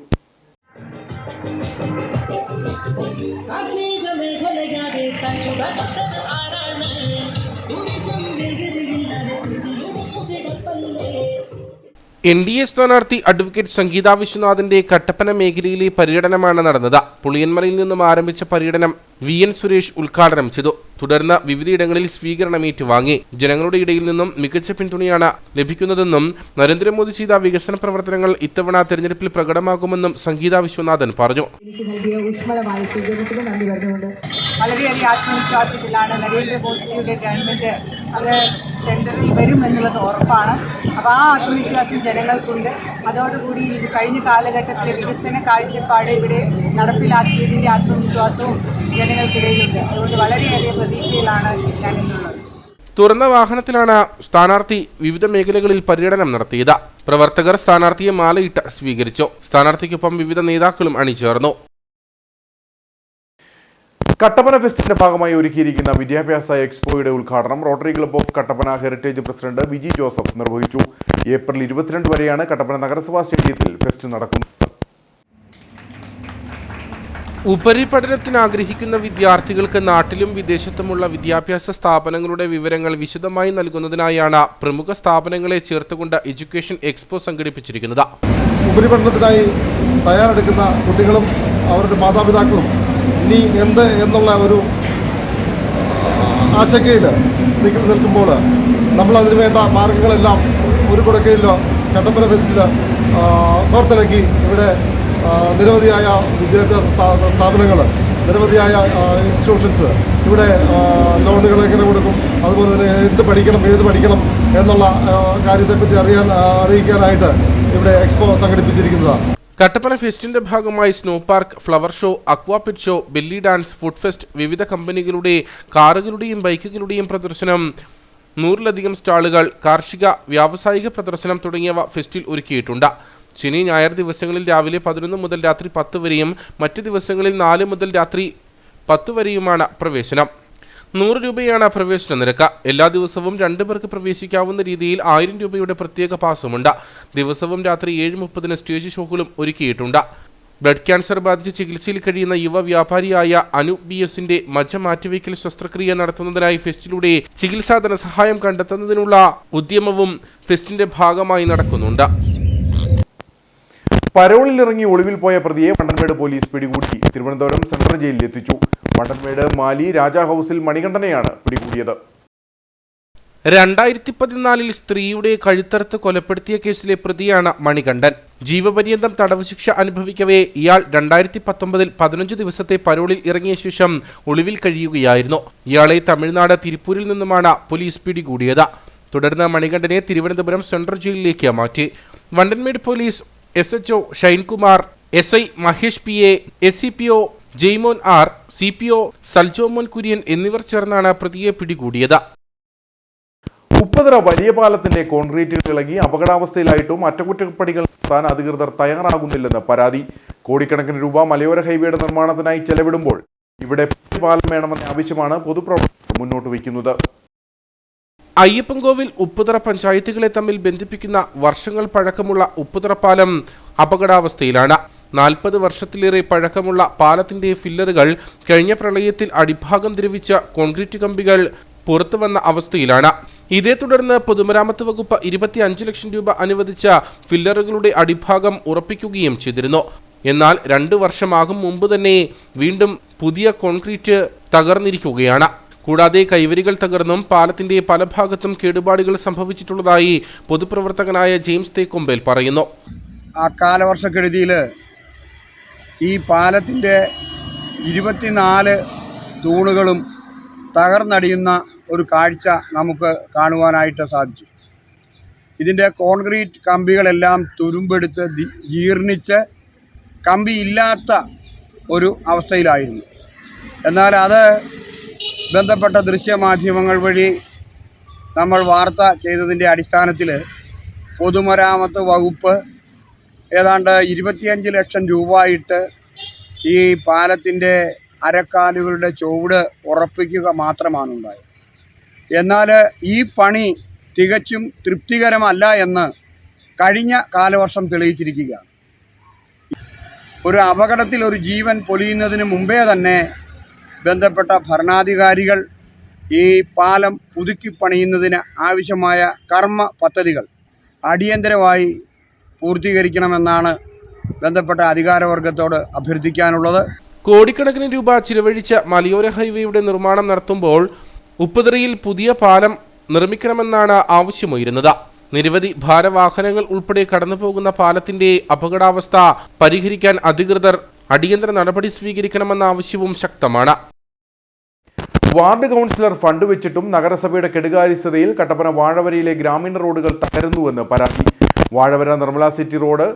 NDA സ്ഥാനാർത്ഥി അഡ്വക്കേറ്റ് സംഗീത വിശ്വനാഥന്റെ കട്ടപ്പന മേഖലയിലെ പര്യടനമാണ് നടന്നത്. പുളിയൻമലയിൽ നിന്നും ആരംഭിച്ച പര്യടനം VN സുരേഷ് ഉദ്ഘാടനം ചെയ്തു. തുടർന്ന് വിവിധയിടങ്ങളിൽ സ്വീകരണം ഏറ്റുവാങ്ങി. ജനങ്ങളുടെ ഇടയിൽ നിന്നും മികച്ച പിന്തുണയാണ് ലഭിക്കുന്നതെന്നും നരേന്ദ്രമോദി ചെയ്ത വികസന പ്രവർത്തനങ്ങൾ ഇത്തവണ തെരഞ്ഞെടുപ്പിൽ പ്രകടമാകുമെന്നും സംഗീത വിശ്വനാഥൻ പറഞ്ഞു. വളരെയധികം ആത്മവിശ്വാസത്തിലാണ് നരേന്ദ്രമോദിജിയുടെ ഗവൺമെന്റ് അത് സെൻറ്ററിൽ വരും എന്നുള്ളത് ഉറപ്പാണ്. അപ്പോൾ ആ ആത്മവിശ്വാസം ജനങ്ങൾക്കുണ്ട്. അതോടുകൂടി ഇത് കഴിഞ്ഞ കാലഘട്ടത്തിലെ വികസന കാഴ്ചപ്പാട് ഇവിടെ നടപ്പിലാക്കിയതിൻ്റെ ആത്മവിശ്വാസവും ജനങ്ങൾക്കിടയിലുണ്ട്. അതുകൊണ്ട് വളരെയധികം പ്രതീക്ഷയിലാണ് ഞാനിന്നുള്ളത്. തുറന്ന വാഹനത്തിലാണ് സ്ഥാനാർത്ഥി വിവിധ മേഖലകളിൽ പര്യടനം നടത്തിയത്. പ്രവർത്തകർ സ്ഥാനാർത്ഥിയെ മാലയിട്ട് സ്വീകരിച്ചു. സ്ഥാനാർത്ഥിക്കൊപ്പം വിവിധ നേതാക്കളും അണിചേർന്നു. കട്ടപ്പന ഫെസ്റ്റിന്റെ ഭാഗമായി ഒരുക്കിയിരിക്കുന്ന വിദ്യാഭ്യാസ എക്സ്പോയുടെ ഉദ്ഘാടനം rotary club of Kattappana heritage president Viji Joseph നിർവഹിച്ചു. ഏപ്രിൽ 22 വരെയാണ് കട്ടപ്പന നഗരസഭാ സ്റ്റേഡിയത്തിൽ ഫെസ്റ്റ് നടക്കുന്നത്. ഉപരിപഠനത്തിന് ആഗ്രഹിക്കുന്ന വിദ്യാർത്ഥികൾക്ക് നാട്ടിലും വിദേശത്തുമുള്ള വിദ്യാഭ്യാസ സ്ഥാപനങ്ങളുടെ വിവരങ്ങൾ വിശദമായി നൽകുന്നതിനായാണ് പ്രമുഖ സ്ഥാപനങ്ങളെ ചേർത്തുകൊണ്ട് എഡ്യൂക്കേഷൻ എക്സ്പോ സംഘടിപ്പിച്ചിരിക്കുന്നത്. ഉപരിപഠനത്തിനായി തയ്യാറെടുക്കുന്ന കുട്ടികളും അവരുടെ മാതാപിതാക്കളും ഇനി എന്ത് എന്നുള്ള ഒരു ആശങ്കയിൽ നിൽക്കുമ്പോൾ നമ്മളതിനു വേണ്ട മാർഗങ്ങളെല്ലാം ഒരു കുടക്കയിലോ കട്ടപ്പന ഫെസ്റ്റിൽ കോർത്തിണക്കി ഇവിടെ നിരവധിയായ വിദ്യാഭ്യാസ സ്ഥാപനങ്ങൾ, നിരവധിയായ ഇൻസ്റ്റിറ്റ്യൂഷൻസ് ഇവിടെ ലോണുകൾ എങ്ങനെ കൊടുക്കും, അതുപോലെ തന്നെ ഏത് പഠിക്കണം എന്നുള്ള കാര്യത്തെപ്പറ്റി അറിയിക്കാനായിട്ട് ഇവിടെ എക്സ്പോ സംഘടിപ്പിച്ചിരിക്കുന്നതാണ്. കട്ടപ്പന ഫെസ്റ്റിന്റെ ഭാഗമായി snow park, flower show, aqua pet show, belly dance, food fest, വിവിധ കമ്പനികളുടെ കാറുകളുടെയും ബൈക്കുകളുടെയും പ്രദർശനം, 100-ലധികം സ്റ്റാളുകൾ, കാർഷിക വ്യാവസായിക പ്രദർശനം തുടങ്ങിയവ ഫെസ്റ്റിൽ ഒരുക്കിയിട്ടുണ്ട്. ശനി ഞായർ ദിവസങ്ങളിൽ രാവിലെ 11 മുതൽ രാത്രി 10 വരെയും മറ്റു ദിവസങ്ങളിൽ 4 മുതൽ രാത്രി 10 വരെയുമാണ് പ്രവേശനം. 100 രൂപയാണ് പ്രവേശന നിരക്ക്. എല്ലാ ദിവസവും 2 പേർക്ക് പ്രവേശിക്കാവുന്ന രീതിയിൽ 1000 രൂപയുടെ പ്രത്യേക പാസുമുണ്ട്. ദിവസവും രാത്രി 7:30 സ്റ്റേജ് ഷോകളും ഒരുക്കിയിട്ടുണ്ട്. ബ്ലഡ് ക്യാൻസർ ബാധിച്ച് ചികിത്സയിൽ കഴിയുന്ന യുവ വ്യാപാരിയായ അനു BS-ന്റെ മജ്ജ മാറ്റിവയ്ക്കൽ ശസ്ത്രക്രിയ നടത്തുന്നതിനായി ഫെസ്റ്റിലൂടെ ചികിത്സാ ധനസഹായം കണ്ടെത്തുന്നതിനുള്ള ഉദ്യമവും ഫെസ്റ്റിന്റെ ഭാഗമായി നടക്കുന്നുണ്ട്. പരോളിലിറങ്ങി ഒളിവിൽ പോയ പ്രതിയെ വണ്ടൻമേട് പോലീസ് പിടികൂടി തിരുവനന്തപുരം സെൻട്രൽ ജയിലിൽ എത്തിച്ചു. വണ്ടൻമേട് മാലി രാജാ ഹൌസിൽ മണികണ്ഠനെയാണ് പിടികൂടിയത്. 2014 സ്ത്രീയുടെ കഴുത്തറുത്ത് കൊലപ്പെടുത്തിയ കേസിലെ പ്രതിയാണ് മണികണ്ഠൻ. ജീവപര്യന്തം തടവ് ശിക്ഷ അനുഭവിക്കവേ ഇയാൾ 2019 15 ദിവസത്തെ പരോളിൽ ഇറങ്ങിയ ശേഷം ഒളിവിൽ കഴിയുകയായിരുന്നു. ഇയാളെ തമിഴ്നാട് തിരുപ്പൂരിൽ നിന്നുമാണ് പോലീസ് പിടികൂടിയത്. തുടർന്ന് മണികണ്ഠനെ തിരുവനന്തപുരം സെൻട്രൽ ജയിലിലേക്ക് മാറ്റി. Vandanmedu police SHO Shinekumar, SI Mahesh PA, SCPO Jaimon R, CPO Saljomon Kurian എന്നിവർ ചേർന്നാണ് പ്രതിയെ പിടികൂടിയത്. ഉപ്പുതറ വലിയ പാലത്തിന്റെ കോൺക്രീറ്റുകൾ ഇളകി അപകടാവസ്ഥയിലായിട്ടും അറ്റകുറ്റപ്പണികൾ നടത്താൻ അധികൃതർ തയ്യാറാകുന്നില്ലെന്ന് പരാതി. കോടിക്കണക്കിന് രൂപ മലയോര ഹൈവേയുടെ നിർമ്മാണത്തിനായി ചെലവിടുമ്പോൾ ഇവിടെ പാലം വേണമെന്ന ആവശ്യമാണ് പൊതുപ്രവർത്തകർ മുന്നോട്ട് വയ്ക്കുന്നത്. അയ്യപ്പൻകോവിൽ ഉപ്പുതറ പഞ്ചായത്തുകളെ തമ്മിൽ ബന്ധിപ്പിക്കുന്ന വർഷങ്ങൾ പഴക്കമുള്ള ഉപ്പുതറ പാലം അപകടാവസ്ഥയിലാണ്. 40 വർഷത്തിലേറെ പഴക്കമുള്ള പാലത്തിന്റെ ഫില്ലറുകൾ കഴിഞ്ഞ പ്രളയത്തിൽ അടിഭാഗം ദ്രവിച്ച കോൺക്രീറ്റ് കമ്പികൾ പുറത്തുവന്ന അവസ്ഥയിലാണ്. ഇതേ തുടർന്ന് പൊതുമരാമത്ത് വകുപ്പ് 25 ലക്ഷം രൂപ അനുവദിച്ച ഫില്ലറുകളുടെ അടിഭാഗം ഉറപ്പിക്കുകയും ചെയ്തിരുന്നു. എന്നാൽ 2 വർഷമാകും മുമ്പ് തന്നെ വീണ്ടും പുതിയ കോൺക്രീറ്റ് തകർന്നിരിക്കുകയാണ്. കൂടാതെ കൈവരികൾ തകർന്നും പാലത്തിന്റെ പല ഭാഗത്തും കേടുപാടുകൾ സംഭവിച്ചിട്ടുള്ളതായി പൊതുപ്രവർത്തകനായ ജെയിംസ് തേക്കൊമ്പേൽ പറയുന്നു. ആ കാലവർഷക്കെടുതിയിൽ ഈ പാലത്തിൻ്റെ 24 തൂണുകളും തകർന്നടിയുന്ന ഒരു കാഴ്ച നമുക്ക് കാണുവാനായിട്ട് സാധിച്ചു. ഇതിൻ്റെ കോൺക്രീറ്റ് കമ്പികളെല്ലാം തുരുമ്പെടുത്ത് ജീർണിച്ച് കമ്പിയില്ലാത്ത ഒരു അവസ്ഥയിലായിരുന്നു. എന്നാൽ അത് ബന്ധപ്പെട്ട ദൃശ്യമാധ്യമങ്ങൾ വഴി നമ്മൾ വാർത്ത ചെയ്തതിൻ്റെ അടിസ്ഥാനത്തിൽ പൊതുമരാമത്ത് വകുപ്പ് ഏതാണ്ട് 25 ലക്ഷം രൂപയിട്ട് ഈ പാലത്തിൻ്റെ അരക്കാലുകളുടെ ചുവട് ഉറപ്പിക്കുക മാത്രമാണ് ഉണ്ടായത്. എന്നാൽ ഈ പണി തികച്ചും തൃപ്തികരമല്ല എന്ന് കഴിഞ്ഞ കാലവർഷം തെളിയിച്ചിരിക്കുകയാണ്. ഒരു അപകടത്തിൽ ഒരു ജീവൻ പൊലിയുന്നതിന് മുമ്പേ തന്നെ ബന്ധപ്പെട്ട ഭരണാധികാരികൾ ഈ പാലം പുതുക്കി പണിയുന്നതിന് ആവശ്യമായ കർമ്മ പദ്ധതികൾ അടിയന്തരമായി പൂർത്തീകരിക്കണമെന്നാണ് ബന്ധപ്പെട്ട അധികാരവർഗത്തോട് അഭ്യർത്ഥിക്കാനുള്ളത്. കോടിക്കണക്കിന് രൂപ ചിലവഴിച്ച മലയോര ഹൈവേയുടെ നിർമ്മാണം നടത്തുമ്പോൾ ഉപ്പുതറയിൽ പുതിയ പാലം നിർമ്മിക്കണമെന്നാണ് ആവശ്യമുയരുന്നത്. നിരവധി ഭാരവാഹനങ്ങൾ ഉൾപ്പെടെ കടന്നുപോകുന്ന പാലത്തിന്റെ അപകടാവസ്ഥ പരിഹരിക്കാൻ അധികൃതർ അടിയന്തര നടപടി സ്വീകരിക്കണമെന്ന ആവശ്യവും ശക്തമാണ്. വാർഡ് കൗൺസിലർ ഫണ്ട് വെച്ചിട്ടും നഗരസഭയുടെ കെടുകാര്യസ്ഥതയിൽ കട്ടപ്പന വാഴവരയിലെ ഗ്രാമീണ റോഡുകൾ തകരുന്നുവെന്ന് പരാതി. Vazhavara Nirmala city road,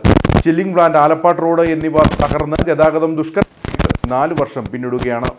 chilling plant Alappatt road എന്നിവ തകർന്ന് ഗതാഗതം ദുഷ്കരമായിട്ട് 4 വർഷം പിന്നിടുകയാണ്.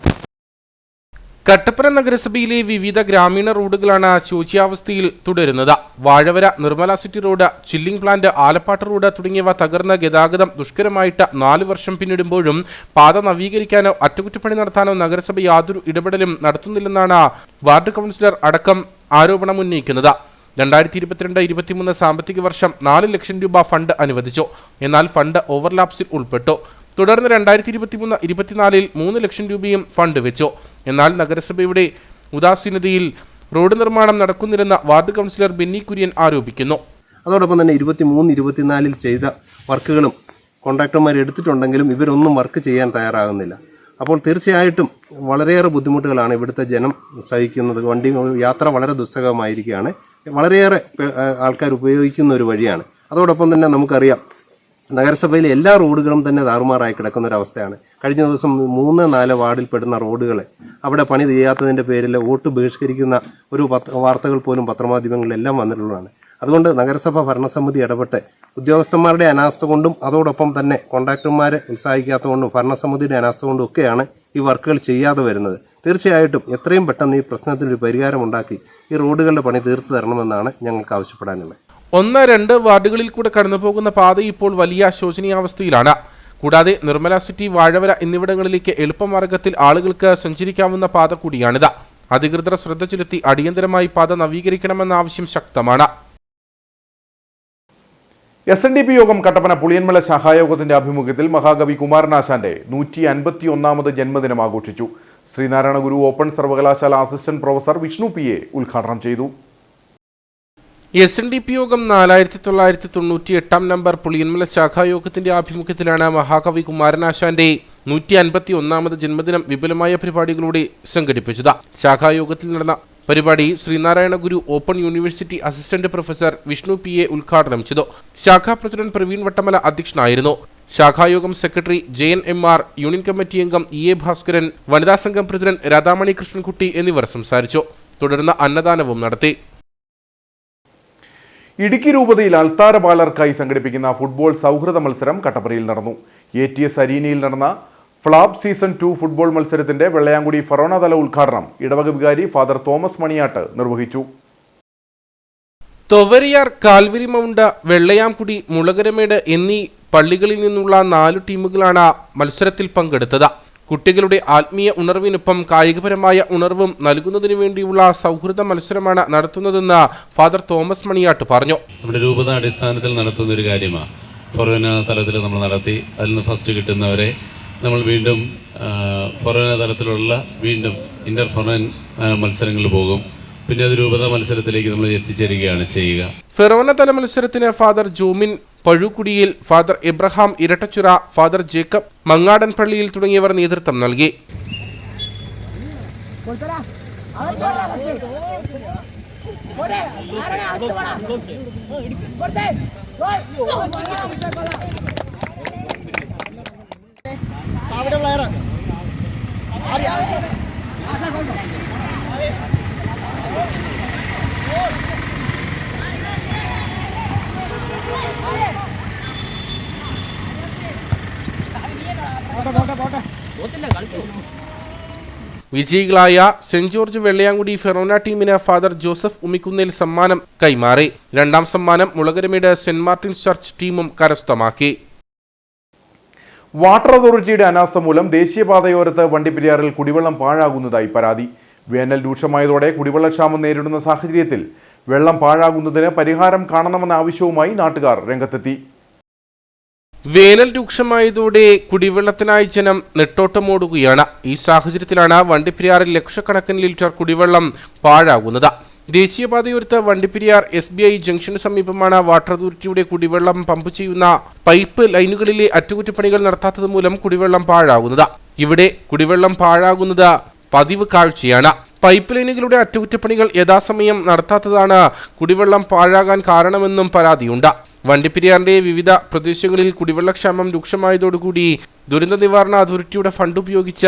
കട്ടപ്പന നഗരസഭയിലെ വിവിധ ഗ്രാമീണ റോഡുകളാണ് ശോച്യാവസ്ഥയിൽ തുടരുന്നത്. Vazhavara Nirmala city road, chilling plant, Alappatt road തുടങ്ങിയവ തകർന്ന് ഗതാഗതം ദുഷ്കരമായിട്ട് 4 വർഷം പിന്നിടുമ്പോഴും പാത നവീകരിക്കാനോ അറ്റകുറ്റപ്പണി നടത്താനോ നഗരസഭ യാതൊരു ഇടപെടലും നടത്തുന്നില്ലെന്നാണ് വാർഡ് കൗൺസിലർ അടക്കം ആരോപണം ഉന്നയിക്കുന്നത്. 2022-23 സാമ്പത്തിക വർഷം 4 ലക്ഷം രൂപ ഫണ്ട് അനുവദിച്ചു. എന്നാൽ ഫണ്ട് ഓവർലാപ്സിൽ ഉൾപ്പെട്ടു. തുടർന്ന് 2023-24 3 ലക്ഷം രൂപയും ഫണ്ട് വെച്ചു. എന്നാൽ നഗരസഭയുടെ ഉദാസീനതയിൽ റോഡ് നിർമ്മാണം നടക്കുന്നില്ലെന്ന് വാർഡ് കൗൺസിലർ ബെന്നി കുര്യൻ ആരോപിക്കുന്നു. അതോടൊപ്പം തന്നെ 23-24 ചെയ്ത വർക്കുകളും കോൺട്രാക്ടർമാർ എടുത്തിട്ടുണ്ടെങ്കിലും ഇവരൊന്നും വർക്ക് ചെയ്യാൻ തയ്യാറാകുന്നില്ല. അപ്പോൾ തീർച്ചയായിട്ടും വളരെയേറെ ബുദ്ധിമുട്ടുകളാണ് ഇവിടുത്തെ ജനം സഹിക്കുന്നത്. വണ്ടി യാത്ര വളരെ ദുസ്സഹമായിരിക്കുകയാണ്. വളരെയേറെ ആൾക്കാർ ഉപയോഗിക്കുന്ന ഒരു വഴിയാണ്. അതോടൊപ്പം തന്നെ നമുക്കറിയാം നഗരസഭയിലെ എല്ലാ റോഡുകളും തന്നെ താറുമാറായി കിടക്കുന്ന ഒരു അവസ്ഥയാണ്. കഴിഞ്ഞ ദിവസം 3-4 വാർഡിൽ പെടുന്ന റോഡുകളെ അവിടെ പണി ചെയ്യാത്തതിൻ്റെ പേരിൽ വോട്ട് ബഹിഷ്കരിക്കുന്ന ഒരു വാർത്തകൾ പോലും പത്രമാധ്യമങ്ങളിലെല്ലാം വന്നിട്ടുള്ളതാണ്. അതുകൊണ്ട് നഗരസഭ ഭരണസമിതി ഇടപെട്ട് ഉദ്യോഗസ്ഥന്മാരുടെ അനാസ്ഥ കൊണ്ടും അതോടൊപ്പം തന്നെ കോൺട്രാക്ടർമാരെ ഉത്സാഹിക്കാത്തതുകൊണ്ടും ഭരണസമിതിയുടെ അനാസ്ഥ കൊണ്ടും ഒക്കെയാണ് ഈ വർക്കുകൾ ചെയ്യാതെ വരുന്നത്. തീർച്ചയായിട്ടും എത്രയും പെട്ടെന്ന് ഈ പ്രശ്നത്തിനൊരു പരിഹാരമുണ്ടാക്കി ഈ റോഡുകളുടെ പണി തീർത്തു തരണമെന്നാണ് ഞങ്ങൾക്ക് ആവശ്യപ്പെടാനുള്ളത്. 1-2 വാർഡുകളിൽ കൂടെ കടന്നുപോകുന്ന പാത ഇപ്പോൾ വലിയ ശോചനീയാവസ്ഥയിലാണ്. കൂടാതെ നിർമ്മല സിറ്റി, വാഴവര എന്നിവിടങ്ങളിലേക്ക് എളുപ്പമാർഗത്തിൽ ആളുകൾക്ക് സഞ്ചരിക്കാവുന്ന പാത കൂടിയാണിത്. അധികൃതർ ശ്രദ്ധ ചെലുത്തി അടിയന്തരമായി പാത നവീകരിക്കണമെന്ന ആവശ്യം ശക്തമാണ്. SNDP യോഗം കട്ടപ്പന പുളിയന്മല ശാഖായോഗത്തിന്റെ ആഭിമുഖ്യത്തിൽ മഹാകവി കുമാരനാശാന്റെ 151ാമത് ജന്മദിനം ആഘോഷിച്ചു. ശ്രീനാരായണ ഗുരു ഓപ്പൺ സർവകലാശാല അസിസ്റ്റന്റ് പ്രൊഫസർ വിഷ്ണു PA ഉദ്ഘാടനം ചെയ്തു. SNDP യോഗം 4998 നമ്പർ പുളിയന്മല ശാഖായോഗത്തിന്റെ ആഭിമുഖ്യത്തിലാണ് മഹാകവി കുമാരനാശാന്റെ 151ാമത് ജന്മദിനം വിപുലമായ പരിപാടികളോടെ സംഘടിപ്പിച്ചത്. ശാഖായോഗത്തിൽ നടന്ന പരിപാടി Sreenarayana Guru open university assistant professor Vishnu PA ഉദ്ഘാടനം ചെയ്തു. ശാഖാ പ്രസിഡന്റ് പ്രവീൺ വട്ടമല അധ്യക്ഷനായിരുന്നു. ശാഖായോഗം സെക്രട്ടറി JNMR, യൂണിയൻ കമ്മിറ്റി അംഗം EA ഭാസ്കരൻ, വനിതാ സംഘം പ്രസിഡന്റ് രാധാമണി കൃഷ്ണൻകുട്ടി എന്നിവർ സംസാരിച്ചു. തുടർന്ന് അന്നദാനവും നടത്തി. ഇടുക്കി രൂപതയിൽ അൾത്താര ബാലർക്കായി സംഘടിപ്പിക്കുന്ന ഫുട്ബോൾ സൗഹൃദ മത്സരം കട്ടപ്പനയിൽ നടന്നു. ATS അരീനയിൽ നടന്ന ഫ്ലാബ് സീസൺ 2 ഫുട്ബോൾ മത്സരത്തിന്റെ വെള്ളയാങ്കുടി ഫറോന തല ഉദ്ഘാടനം ഇടവക വികാരി ഫാദർ തോമസ് മണിയാട്ട് നിർവഹിച്ചു. തൊവരിയാർ, കാൽവരി മൗണ്ട്, വെള്ളയാംകുടി, മുളകരമേട് എന്നീ പള്ളികളിൽ നിന്നുള്ള 4 ടീമുകളാണ് മത്സരത്തിൽ പങ്കെടുത്തത്. കുട്ടികളുടെ ആത്മീയ ഉണർവിനൊപ്പം കായികപരമായ ഉണർവും നൽകുന്നതിനു വേണ്ടിയുള്ള സൗഹൃദ മത്സരമാണ് നടത്തുന്നതെന്ന് ഫാദർ തോമസ് മണിയാട്ട് പറഞ്ഞു. നമ്മുടെ രൂപത അടിസ്ഥാനത്തിൽ നടത്തുന്ന ഒരു കാര്യമാണ്. ഫൊറോന തലത്തിൽ നമ്മൾ നടത്തി അതിൽ നിന്ന് ഫസ്റ്റ് കിട്ടുന്നവരെ നമ്മൾ വീണ്ടും ഫൊറോന തലത്തിലുള്ള വീണ്ടും ഇന്റർ ഫൊറോൻ മത്സരങ്ങളിൽ പോകും. പിന്നെ അത് രൂപത മത്സരത്തിലേക്ക് നമ്മൾ എത്തിച്ചേരുകയാണ് ചെയ്യുക. ഫെറോന തല മത്സരത്തിന് father Jomin Pazhukudiyil, father Abraham Irattachura, father Jacob Mangadan Palliyil തുടങ്ങിയവർ നേതൃത്വം നൽകി. വിജയികളായ സെന്റ് ജോർജ് വെള്ളയാങ്കുടി ഫെറോന ടീമിന് ഫാദർ ജോസഫ് ഉമിക്കുന്നേൽ സമ്മാനം കൈമാറി. 2ാം സമ്മാനം മുളകരമേട് സെന്റ് മാർട്ടിൻസ് ചർച്ച് ടീമും കരസ്ഥമാക്കി. വാട്ടർ അതോറിറ്റിയുടെ അനാസ്ഥ മൂലം ദേശീയപാതയോരത്ത് വണ്ടിപ്പെരിയാറിൽ കുടിവെള്ളം പാഴാകുന്നതായി പരാതി. വേനൽ രൂക്ഷമായതോടെ കുടിവെള്ളക്ഷാമം നേരിടുന്ന സാഹചര്യത്തിൽ വെള്ളം പാഴാകുന്നതിന് പരിഹാരം കാണണമെന്ന ആവശ്യവുമായി നാട്ടുകാർ രംഗത്തെത്തി. വേനൽ രൂക്ഷമായതോടെ കുടിവെള്ളത്തിനായി ജനം നെട്ടോട്ടമോടുകയാണ്. ഈ സാഹചര്യത്തിലാണ് വണ്ടിപ്പെരിയാറിൽ ലക്ഷക്കണക്കിന് ലിറ്റർ കുടിവെള്ളം പാഴാകുന്നത്. ദേശീയപാതയോരത്ത് വണ്ടിപ്പെരിയാർ SBI ജംഗ്ഷന് സമീപമാണ് വാട്ടർ അതോറിറ്റിയുടെ കുടിവെള്ളം പമ്പ് ചെയ്യുന്ന പൈപ്പ് ലൈനുകളിലെ അറ്റകുറ്റപ്പണികൾ നടത്താത്തത് മൂലം കുടിവെള്ളം പാഴാകുന്നത്. ഇവിടെ കുടിവെള്ളം പാഴാകുന്നത് പതിവ് കാഴ്ചയാണ്. പൈപ്പ് ലൈനുകളുടെ അറ്റകുറ്റപ്പണികൾ യഥാസമയം നടത്താത്തതാണ് കുടിവെള്ളം പാഴാകാൻ കാരണമെന്നും പരാതിയുണ്ട്. വണ്ടിപ്പെരിയാറിന്റെ വിവിധ പ്രദേശങ്ങളിൽ കുടിവെള്ളക്ഷാമം രൂക്ഷമായതോടുകൂടി ദുരന്ത നിവാരണ അതോറിറ്റിയുടെ ഫണ്ട് ഉപയോഗിച്ച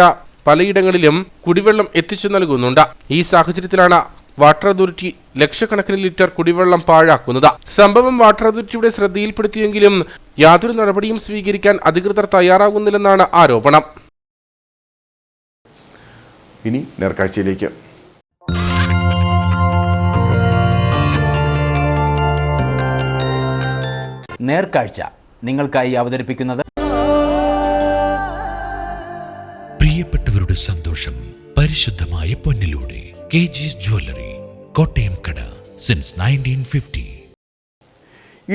പലയിടങ്ങളിലും കുടിവെള്ളം എത്തിച്ചു നൽകുന്നുണ്ട്. ഈ സാഹചര്യത്തിലാണ് വാട്ടർ അതോറിറ്റി ലക്ഷക്കണക്കിന് ലിറ്റർ കുടിവെള്ളം പാഴാക്കുന്നത്. സംഭവം വാട്ടർ അതോറിറ്റിയുടെ ശ്രദ്ധയിൽപ്പെടുത്തിയെങ്കിലും യാതൊരു നടപടിയും സ്വീകരിക്കാൻ അധികൃതർ തയ്യാറാകുന്നില്ലെന്നാണ് ആരോപണം. ഇനി നേർക്കാഴ്ചയിലേക്ക്. നേർക്കാഴ്ച നിങ്ങൾക്കായി അവതരിപ്പിക്കുന്നത് പ്രിയപ്പെട്ടവരുടെ സന്തോഷം പരിശുദ്ധമായ പൊന്നിലൂടെ കെജിസ് ജ്വല്ലറി, കോട്ടയം കട, സിൻസ് 1950.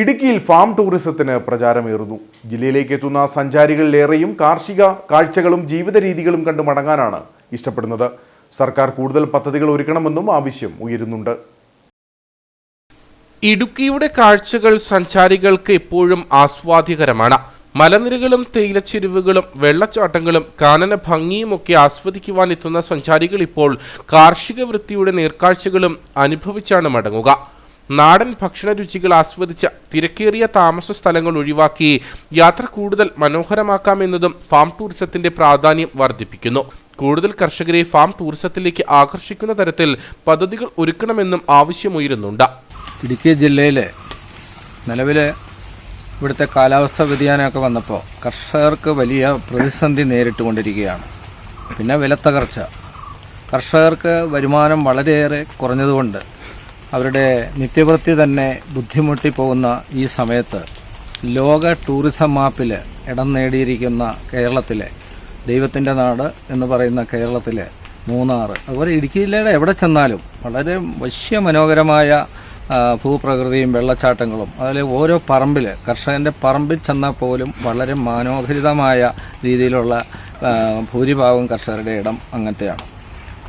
ഇടുക്കിയിൽ ഫാം ടൂറിസത്തിന് പ്രചാരമേറുന്നു. ജില്ലയിലേക്ക് എത്തുന്ന സഞ്ചാരികളിലേറെയും കാർഷിക കാഴ്ചകളും ജീവിത രീതികളും കണ്ടു മടങ്ങാനാണ് ഇഷ്ടപ്പെടുന്നത്. സർക്കാർ കൂടുതൽ പദ്ധതികൾ ഒരുക്കണമെന്നും ആവശ്യം ഉയരുന്നുണ്ട്. ഇടുക്കിയുടെ കാഴ്ചകൾ സഞ്ചാരികൾക്ക് എപ്പോഴും ആസ്വാദ്യകരമാണ്. മലനിരകളും തേയിലച്ചെരുവുകളും വെള്ളച്ചാട്ടങ്ങളും കാനന ഭംഗിയുമൊക്കെ ആസ്വദിക്കുവാൻ എത്തുന്ന സഞ്ചാരികൾ ഇപ്പോൾ കാർഷിക വൃത്തിയുടെ നേർക്കാഴ്ചകളും അനുഭവിച്ചാണ് മടങ്ങുക. നാടൻ ഭക്ഷണ രുചികൾ ആസ്വദിച്ച തിരക്കേറിയ താമസ സ്ഥലങ്ങൾ ഒഴിവാക്കി യാത്ര കൂടുതൽ മനോഹരമാക്കാമെന്നതും ഫാം ടൂറിസത്തിന്റെ പ്രാധാന്യം വർദ്ധിപ്പിക്കുന്നു. കൂടുതൽ കർഷകരെ ഫാം ടൂറിസത്തിലേക്ക് ആകർഷിക്കുന്ന തരത്തിൽ പദ്ധതികൾ ഒരുക്കണമെന്നും ആവശ്യമുയരുന്നുണ്ട്. ഇടുക്കി ജില്ലയിൽ നിലവിൽ ഇവിടുത്തെ കാലാവസ്ഥാ വ്യതിയാനമൊക്കെ വന്നപ്പോൾ കർഷകർക്ക് വലിയ പ്രതിസന്ധി നേരിട്ടുകൊണ്ടിരിക്കുകയാണ്. പിന്നെ വിലത്തകർച്ച, കർഷകർക്ക് വരുമാനം വളരെയേറെ കുറഞ്ഞതുകൊണ്ട് അവരുടെ നിത്യവൃത്തി തന്നെ ബുദ്ധിമുട്ടി പോകുന്ന ഈ സമയത്ത് ലോക ടൂറിസം മാപ്പിൽ ഇടം നേടിയിരിക്കുന്ന കേരളത്തിലെ ദൈവത്തിൻ്റെ നാട് എന്ന് പറയുന്ന കേരളത്തിലെ മൂന്നാർ, അതുപോലെ ഇടുക്കി ജില്ലയുടെ എവിടെ ചെന്നാലും വളരെ വശ്യ മനോഹരമായ ഭൂപ്രകൃതിയും വെള്ളച്ചാട്ടങ്ങളും, അതിൽ ഓരോ പറമ്പിൽ കർഷകൻ്റെ പറമ്പിൽ ചെന്നാൽ പോലും വളരെ മനോഹരിതമായ രീതിയിലുള്ള ഭൂരിഭാഗം കർഷകരുടെ ഇടം അങ്ങനത്തെയാണ്.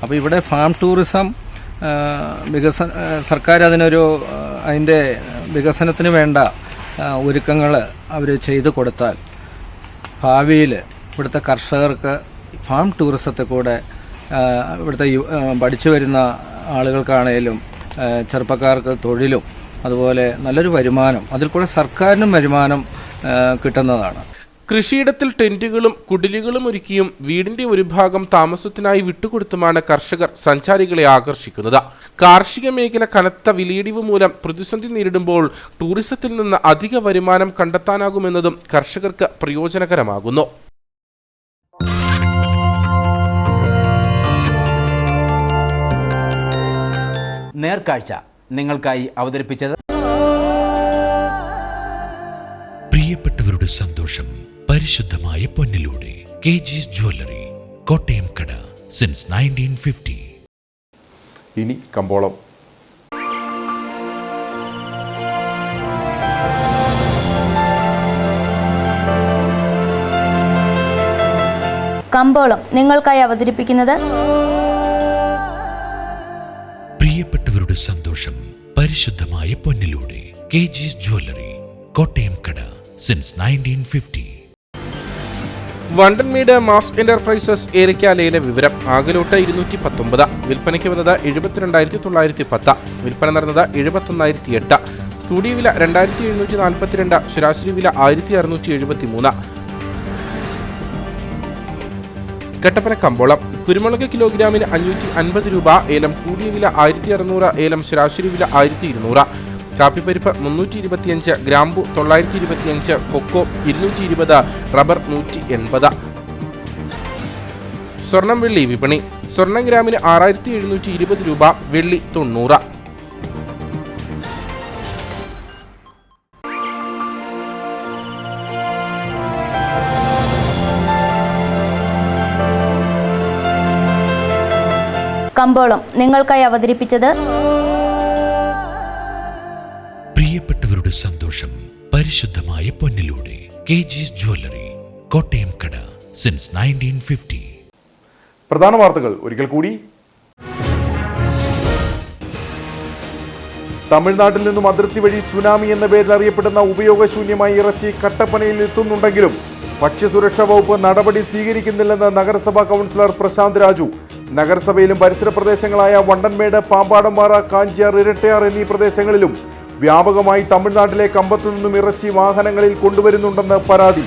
അപ്പോൾ ഇവിടെ ഫാം ടൂറിസം സർക്കാർ അതിൻ്റെ വികസനത്തിന് വേണ്ട ഒരുക്കങ്ങൾ അവർ ചെയ്തു കൊടുത്താൽ ഭാവിയിൽ ഇവിടുത്തെ കർഷകർക്ക് ഫാം ടൂറിസത്തെ കൂടെ ഇവിടുത്തെ പഠിച്ചു വരുന്ന ആളുകൾക്കാണേലും ചെറുപ്പക്കാർക്ക് തൊഴിലും അതുപോലെ നല്ലൊരു വരുമാനം, അതിൽ കൂടെ സർക്കാരിനും വരുമാനം കിട്ടുന്നതാണ്. കൃഷിയിടത്തിൽ ടെന്റുകളും കുടിലുകളും ഒരുക്കിയും വീടിന്റെ ഒരു ഭാഗം താമസത്തിനായി വിട്ടുകൊടുത്തുമാണ് കർഷകർ സഞ്ചാരികളെ ആകർഷിക്കുന്നത്. കാർഷിക മേഖല കനത്ത വിലയിടിവ് മൂലം പ്രതിസന്ധി നേരിടുമ്പോൾ ടൂറിസത്തിൽ നിന്ന് അധിക വരുമാനം കണ്ടെത്താനാകുമെന്നതും കർഷകർക്ക് പ്രയോജനകരമാകുന്നു. നേർക്കാഴ്ച നിങ്ങൾക്കായി അവതരിപ്പിച്ചത് പ്രിയപ്പെട്ടവരുടെ സന്തോഷം പരിശുദ്ധമായ പൊന്നിലൂടെ കെജിസ് ജ്വല്ലറി, കോട്ടയം കട, സിൻസ് 1950. ഇനി കമ്പോളം. കമ്പോളം നിങ്ങൾക്കായി അവതരിപ്പിക്കുന്നത് പ്രിയപ്പെട്ടവരുടെ സന്തോഷം പരിശുദ്ധമായ പൊന്നിലൂടെ കെജിസ് ജ്വല്ലറി, കോട്ടയം കട, സിൻസ് 1950. വണ്ടൻമേട് മാസ് എന്റർപ്രൈസസ് ഏരിക്കാലയിലെ വിവരം. ആകലോട്ട് 219, വിൽപ്പനയ്ക്ക് വന്നത് 72,910, വിൽപ്പന നടന്നത് 71,008, കൂടിയ വില 2,742, ശരാശരി വില 1,673. കട്ടപ്പന കമ്പോളം. കുരുമുളക് കിലോഗ്രാമിന് 550 രൂപ, ഏലം കൂടിയ വില 1,600, ഏലം ശരാശരി വില 1,200. കാപ്പിപ്പരിപ്പ് 325, ഗ്രാമ്പു 925, കൊക്കോ 220, റബ്ബർ 180. സ്വർണം വെള്ളി വിപണി. സ്വർണം ഗ്രാമിന് 6,720 രൂപ, വെള്ളി 90. കമ്പോളം നിങ്ങൾക്കായി അവതരിപ്പിച്ചത് പ്രിയപ്പെട്ടവരുടെ സന്തോഷം പരിശുദ്ധമായ പൊന്നിലൂടെ കെജിസ് ജ്വല്ലറി, കോട്ടയം കട, സിൻസ് 1950. പ്രധാന വാർത്തകൾ ഒരിക്കൽ കൂടി. തമിഴ്നാട്ടിൽ നിന്നും അതിർത്തി വഴി സുനാമി എന്ന പേരിൽ അറിയപ്പെടുന്ന ഉപയോഗശൂന്യമായ ഇറച്ചി കട്ടപ്പനയിൽ എത്തുന്നുണ്ടെങ്കിലും ഭക്ഷ്യസുരക്ഷാ വകുപ്പ് നടപടി സ്വീകരിക്കുന്നില്ലെന്ന് നഗരസഭാ കൗൺസിലർ പ്രശാന്ത് രാജു. നഗരസഭയിലും പരിസര പ്രദേശങ്ങളായ വണ്ടൻമേട്, പാമ്പാടംപാറ, കാഞ്ചിയാർ, ഇരട്ടയാർ എന്നീ പ്രദേശങ്ങളിലും വ്യാപകമായി തമിഴ്നാട്ടിലെ കമ്പത്തു നിന്നും ഇറച്ചി വാഹനങ്ങളിൽ കൊണ്ടുവരുന്നുണ്ടെന്ന് പരാതി.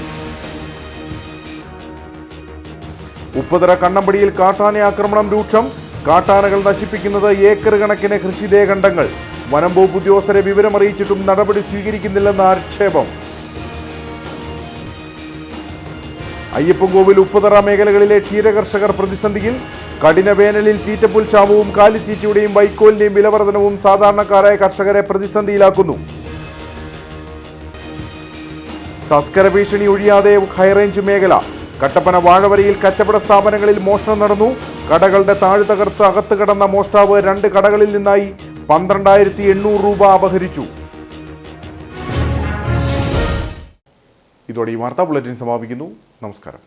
ഉപ്പുതറ കണ്ണമ്പടിയിൽ കാട്ടാന ആക്രമണം രൂക്ഷം. കാട്ടാനകൾ നശിപ്പിക്കുന്നത് ഏക്കർ കണക്കിന് കൃഷിദേഖണ്ഡങ്ങൾ. വനം വകുപ്പ് ഉദ്യോഗസ്ഥരെ വിവരമറിയിച്ചിട്ടും നടപടി സ്വീകരിക്കുന്നില്ലെന്ന ആക്ഷേപം. അയ്യപ്പൻകോവിൽ, ഉപ്പുതറ മേഖലകളിലെ ക്ഷീരകർഷകർ പ്രതിസന്ധിയിൽ. കഠിന വേനലിൽ തീറ്റപ്പുൽ ക്ഷാമവും കാലിത്തീറ്റയുടെയും വൈക്കോലിന്റെയും വിലവർധനവും സാധാരണക്കാരായ കർഷകരെ പ്രതിസന്ധിയിലാക്കുന്നു. തസ്കര ഭീഷണി ഒഴിയാതെ ഹൈറേഞ്ച് മേഖല. കട്ടപ്പന വാഴവരയിൽ കച്ചവട സ്ഥാപനങ്ങളിൽ മോഷണം നടന്നു. കടകളുടെ താഴ് തകർത്ത് അകത്ത് കടന്ന മോഷ്ടാവ് 2 കടകളിൽ നിന്നായി 12,800 രൂപ അപഹരിച്ചു. ഇതോടെ ഈ വാർത്താ ബുള്ളറ്റിൻ സമാപിക്കുന്നു. നമസ്കാരം.